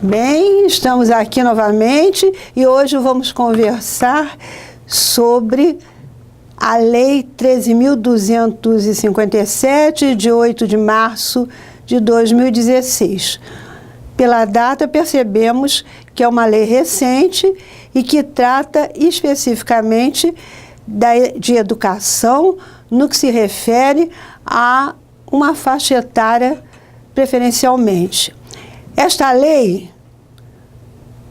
Bem, estamos aqui novamente e hoje vamos conversar sobre a Lei 13.257, de 8 de março de 2016. Pela data, percebemos que é uma lei recente e que trata especificamente de educação no que se refere a uma faixa etária preferencialmente. Esta lei,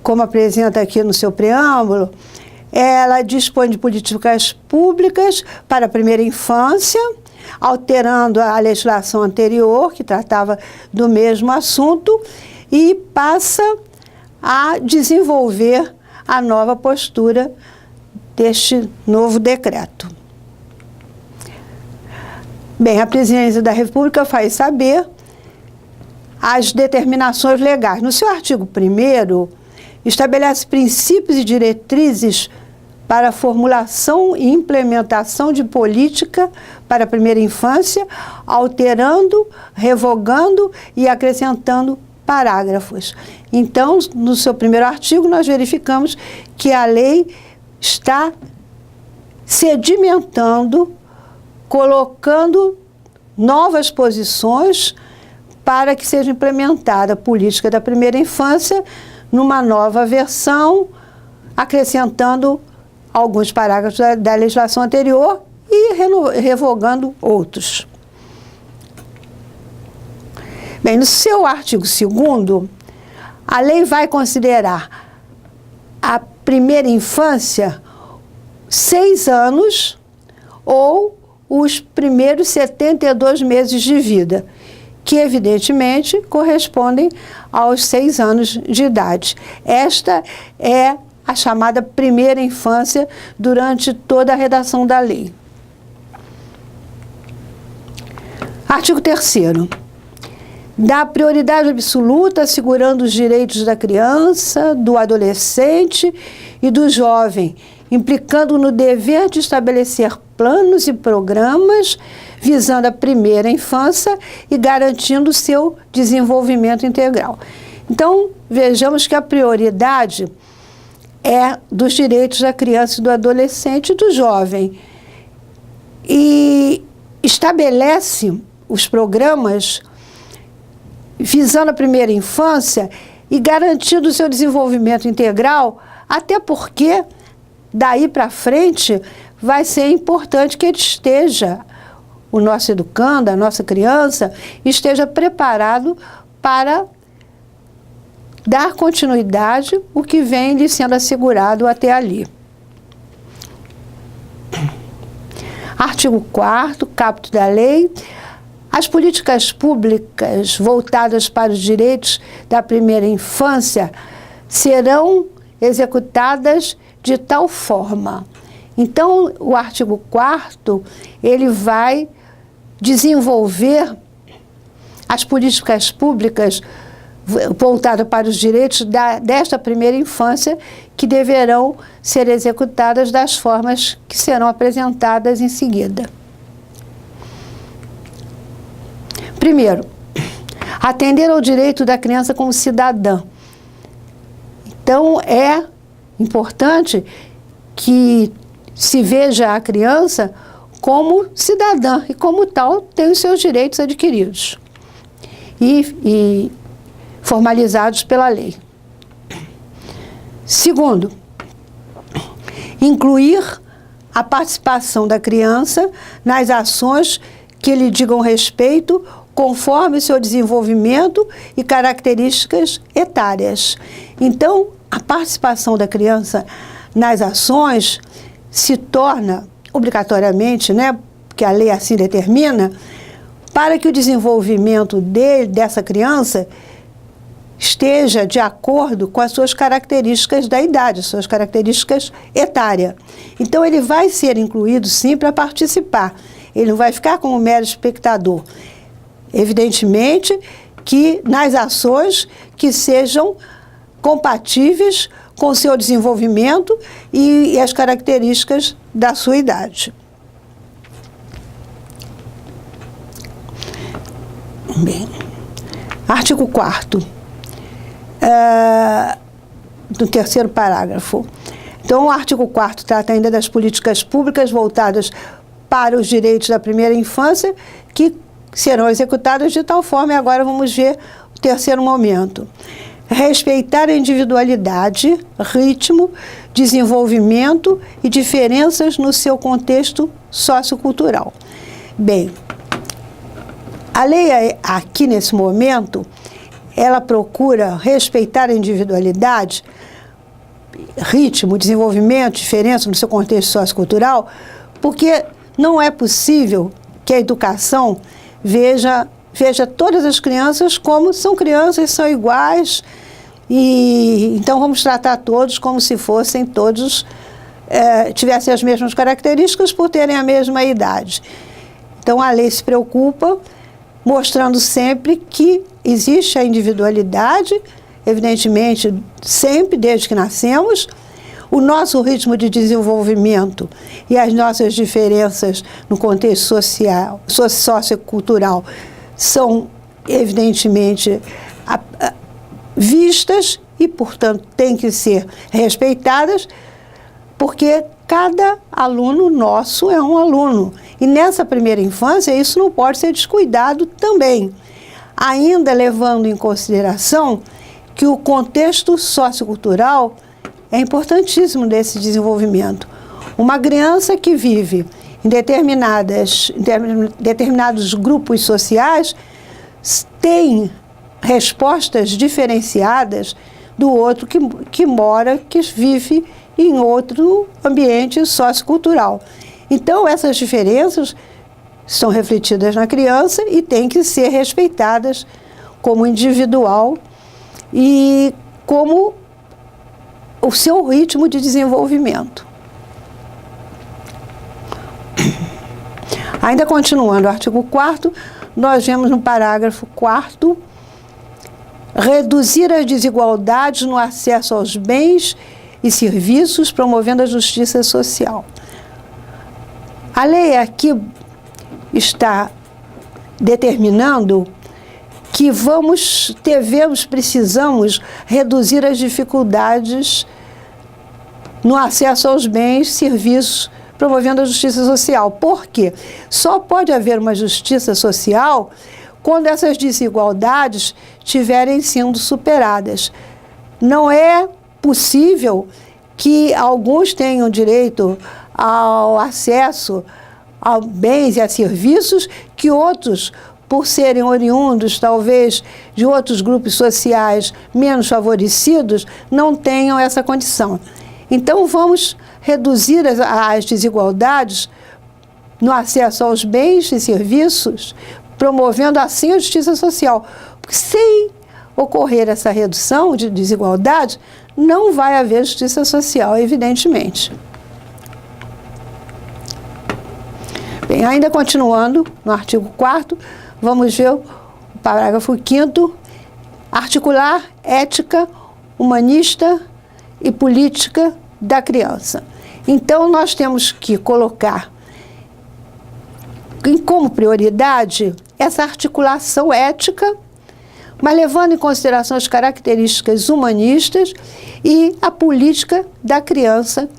como apresenta aqui no seu preâmbulo, ela dispõe de políticas públicas para a primeira infância, alterando a legislação anterior, que tratava do mesmo assunto, e passa a desenvolver a nova postura deste novo decreto. Bem, a Presidência da República faz saber as determinações legais. No seu artigo 1º, estabelece princípios e diretrizes para a formulação e implementação de política para a primeira infância, alterando, revogando e acrescentando parágrafos. Então, no seu primeiro artigo, nós verificamos que a lei está sedimentando, colocando novas posições para que seja implementada a política da primeira infância numa nova versão, acrescentando alguns parágrafos da legislação anterior e revogando outros. Bem, no seu artigo 2º, a lei vai considerar a primeira infância 6 anos ou os primeiros 72 meses de vida, que evidentemente correspondem aos 6 anos de idade. Esta é a chamada primeira infância durante toda a redação da lei. Artigo 3º. Dá prioridade absoluta assegurando os direitos da criança, do adolescente e do jovem, implicando no dever de estabelecer planos e programas visando a primeira infância e garantindo seu desenvolvimento integral. Então, vejamos que a prioridade é dos direitos da criança, do adolescente e do jovem. E estabelece os programas visando a primeira infância e garantindo o seu desenvolvimento integral, até porque daí para frente vai ser importante que ele esteja, o nosso educando, a nossa criança, esteja preparado para dar continuidade o que vem lhe sendo assegurado até ali. Artigo 4º, caput da lei. As políticas públicas voltadas para os direitos da primeira infância serão executadas de tal forma. Então, o artigo 4º, ele vai desenvolver as políticas públicas voltadas para os direitos desta primeira infância, que deverão ser executadas das formas que serão apresentadas em seguida. Primeiro, atender ao direito da criança como cidadã. Então, é importante que se veja a criança como cidadã e, como tal, tem os seus direitos adquiridos e formalizados pela lei. Segundo, incluir a participação da criança nas ações que lhe digam respeito conforme o seu desenvolvimento e características etárias. Então, a participação da criança nas ações se torna obrigatoriamente, porque a lei assim determina, para que o desenvolvimento dessa criança esteja de acordo com as suas características da idade, suas características etárias. Então, ele vai ser incluído, sim, para participar. Ele não vai ficar como mero espectador. Evidentemente que nas ações que sejam compatíveis com o seu desenvolvimento e as características da sua idade. Bem, artigo 4º. do terceiro parágrafo. Então, o artigo 4º trata ainda das políticas públicas voltadas para os direitos da primeira infância, que serão executadas de tal forma, e agora vamos ver o terceiro momento. Respeitar a individualidade, ritmo, desenvolvimento e diferenças no seu contexto sociocultural. Bem, a lei aqui nesse momento, ela procura respeitar a individualidade, ritmo, desenvolvimento, diferença no seu contexto sociocultural, porque não é possível que a educação veja todas as crianças como são crianças, são iguais, e então vamos tratar todos como se fossem todos, tivessem as mesmas características por terem a mesma idade. Então a lei se preocupa, mostrando sempre que existe a individualidade, evidentemente sempre desde que nascemos, o nosso ritmo de desenvolvimento e as nossas diferenças no contexto social, sociocultural são evidentemente vistas e, portanto, têm que ser respeitadas, porque cada aluno nosso é um aluno. E nessa primeira infância isso não pode ser descuidado também, ainda levando em consideração que o contexto sociocultural é importantíssimo desse desenvolvimento. Uma criança que vive em determinados grupos sociais tem respostas diferenciadas do outro que vive em outro ambiente sociocultural. Então, essas diferenças são refletidas na criança e têm que ser respeitadas como individual e como o seu ritmo de desenvolvimento. Ainda continuando o artigo 4º, nós vemos no parágrafo 4º, reduzir as desigualdades no acesso aos bens e serviços, promovendo a justiça social. A lei aqui está determinando que precisamos reduzir as dificuldades no acesso aos bens e serviços, promovendo a justiça social. Por quê? Só pode haver uma justiça social quando essas desigualdades estiverem sendo superadas. Não é possível que alguns tenham direito ao acesso a bens e a serviços que outros, por serem oriundos, talvez, de outros grupos sociais menos favorecidos, não tenham essa condição. Então, vamos reduzir as desigualdades no acesso aos bens e serviços, promovendo assim a justiça social. Porque sem ocorrer essa redução de desigualdade, não vai haver justiça social, evidentemente. Bem, ainda continuando no artigo 4º, vamos ver o parágrafo 5º, articular ética humanista e política da criança. Então, nós temos que colocar como prioridade essa articulação ética, mas levando em consideração as características humanistas e a política da criança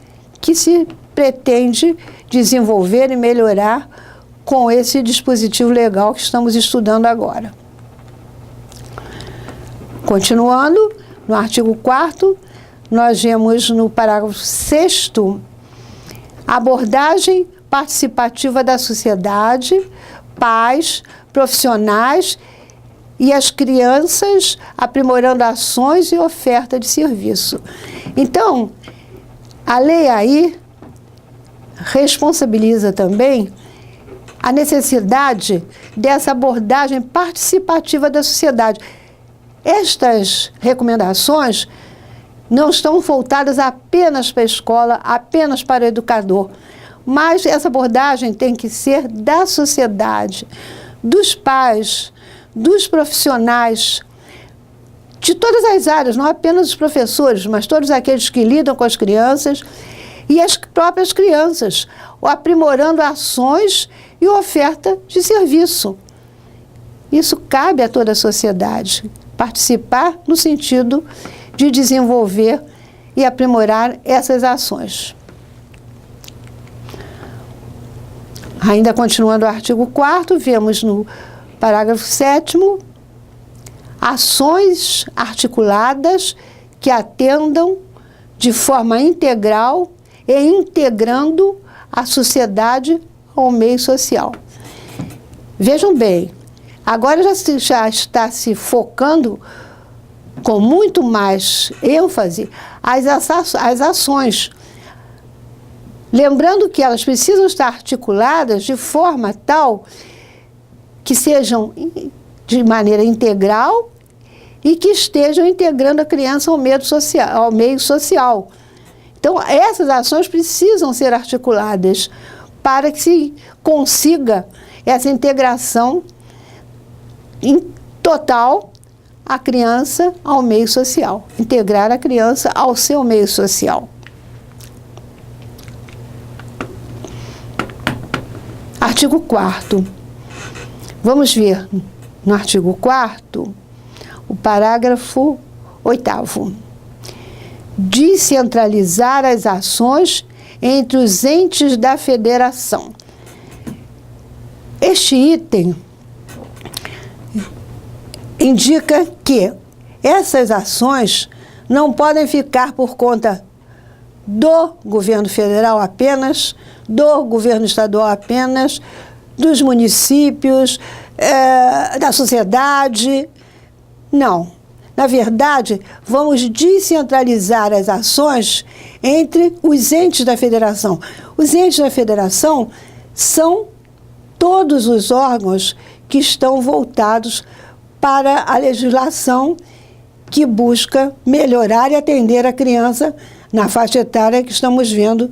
que se pretende desenvolver e melhorar com esse dispositivo legal que estamos estudando agora. Continuando, no artigo 4º, nós vemos no parágrafo 6º a abordagem participativa da sociedade, pais, profissionais e as crianças, aprimorando ações e oferta de serviço. Então, a lei aí responsabiliza também a necessidade dessa abordagem participativa da sociedade. Estas recomendações não estão voltadas apenas para a escola, apenas para o educador, mas essa abordagem tem que ser da sociedade, dos pais, dos profissionais, de todas as áreas, não apenas os professores, mas todos aqueles que lidam com as crianças e as próprias crianças, aprimorando ações e oferta de serviço. Isso cabe a toda a sociedade. participar no sentido de desenvolver e aprimorar essas ações. Ainda continuando o artigo 4º, vemos no parágrafo 7º, ações articuladas que atendam de forma integral e integrando a sociedade ao meio social. Vejam bem, agora já está se focando com muito mais ênfase as ações. Lembrando que elas precisam estar articuladas de forma tal que sejam de maneira integral e que estejam integrando a criança ao meio social. Então, essas ações precisam ser articuladas para que se consiga essa integração total a criança ao meio social, integrar a criança ao seu meio social. Artigo 4º. Vamos ver no artigo 4º, o parágrafo 8º. Descentralizar as ações entre os entes da federação. Este item indica que essas ações não podem ficar por conta do governo federal apenas, do governo estadual apenas, dos municípios, da sociedade. Não. Na verdade, vamos descentralizar as ações entre os entes da federação. Os entes da federação são todos os órgãos que estão voltados para a legislação que busca melhorar e atender a criança na faixa etária que estamos vendo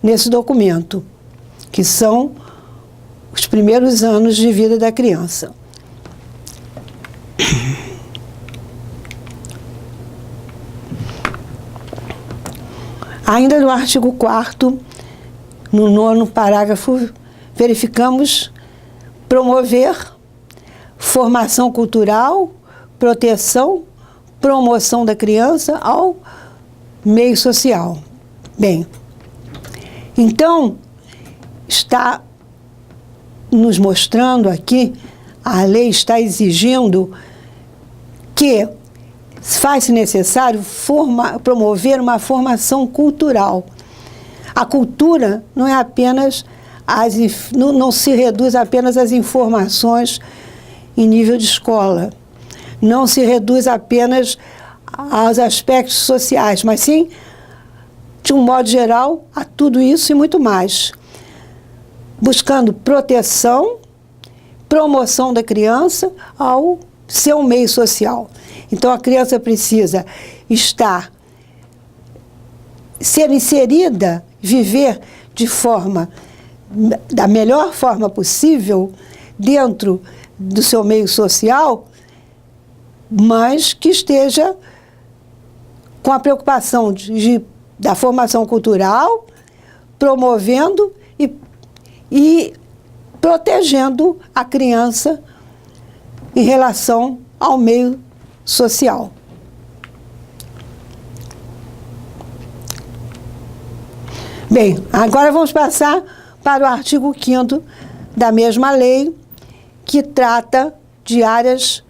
nesse documento, que são os primeiros anos de vida da criança. Ainda no artigo 4º, no 9º parágrafo, verificamos promover formação cultural, proteção, promoção da criança ao meio social. Bem, então, está nos mostrando aqui, a lei está exigindo que faz-se necessário promover uma formação cultural. A cultura não é apenas não se reduz apenas às informações em nível de escola, não se reduz apenas aos aspectos sociais, mas sim, de um modo geral, a tudo isso e muito mais, buscando proteção, promoção da criança ao seu meio social. Então, a criança precisa ser inserida, viver da melhor forma possível dentro do seu meio social, mas que esteja com a preocupação da formação cultural, promovendo e protegendo a criança em relação ao meio social. Bem, agora vamos passar para o artigo 5º da mesma lei, que trata de áreas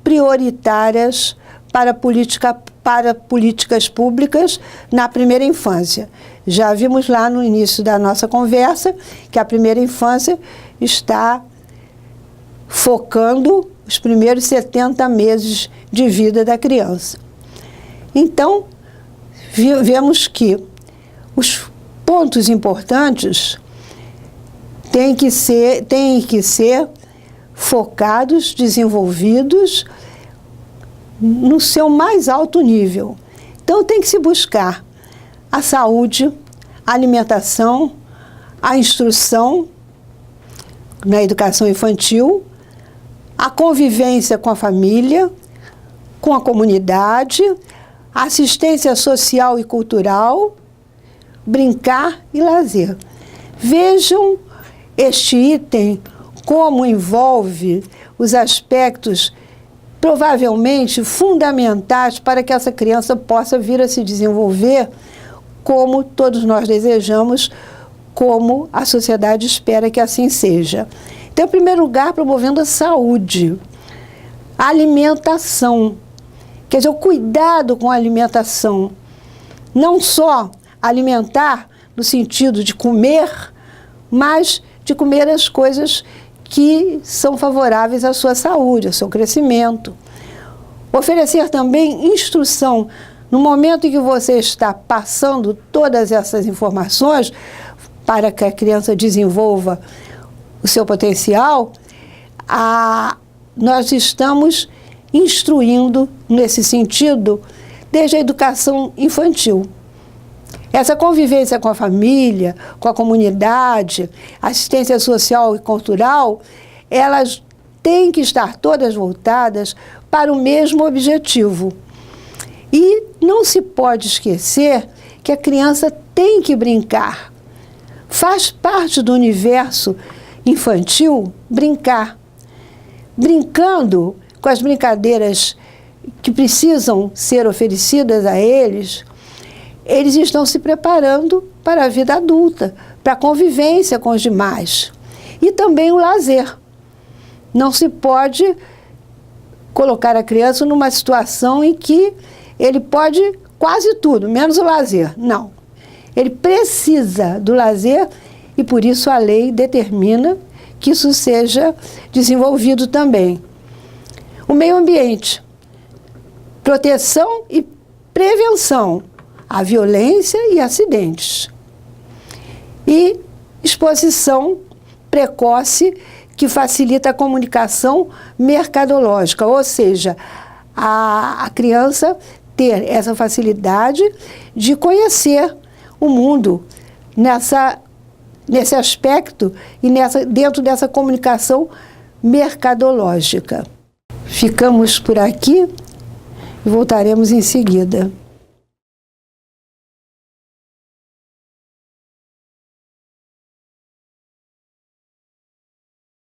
prioritárias para políticas públicas na primeira infância. Já vimos lá no início da nossa conversa que a primeira infância está focando os primeiros 70 meses de vida da criança. Então, vemos que os pontos importantes têm que ser focados, desenvolvidos no seu mais alto nível. Então, tem que se buscar a saúde, a alimentação, a instrução na educação infantil, a convivência com a família, com a comunidade, assistência social e cultural, brincar e lazer. Vejam este item como envolve os aspectos provavelmente fundamentais para que essa criança possa vir a se desenvolver como todos nós desejamos, como a sociedade espera que assim seja. Então, em primeiro lugar, promovendo a saúde, a alimentação, quer dizer, o cuidado com a alimentação. Não só alimentar no sentido de comer, mas de comer as coisas que são favoráveis à sua saúde, ao seu crescimento. Oferecer também instrução. No momento em que você está passando todas essas informações para que a criança desenvolva o seu potencial, nós estamos instruindo nesse sentido desde a educação infantil. Essa convivência com a família, com a comunidade, assistência social e cultural, elas têm que estar todas voltadas para o mesmo objetivo. E não se pode esquecer que a criança tem que brincar. Faz parte do universo infantil brincar. Brincando com as brincadeiras que precisam ser oferecidas a eles, eles estão se preparando para a vida adulta, para a convivência com os demais. E também o lazer. Não se pode colocar a criança numa situação em que ele pode quase tudo, menos o lazer. Não. Ele precisa do lazer e, por isso, a lei determina que isso seja desenvolvido também. O meio ambiente. Proteção e prevenção à violência e acidentes. E exposição precoce que facilita a comunicação mercadológica, ou seja, a criança ter essa facilidade de conhecer o mundo nesse aspecto e dentro dessa comunicação mercadológica. Ficamos por aqui e voltaremos em seguida.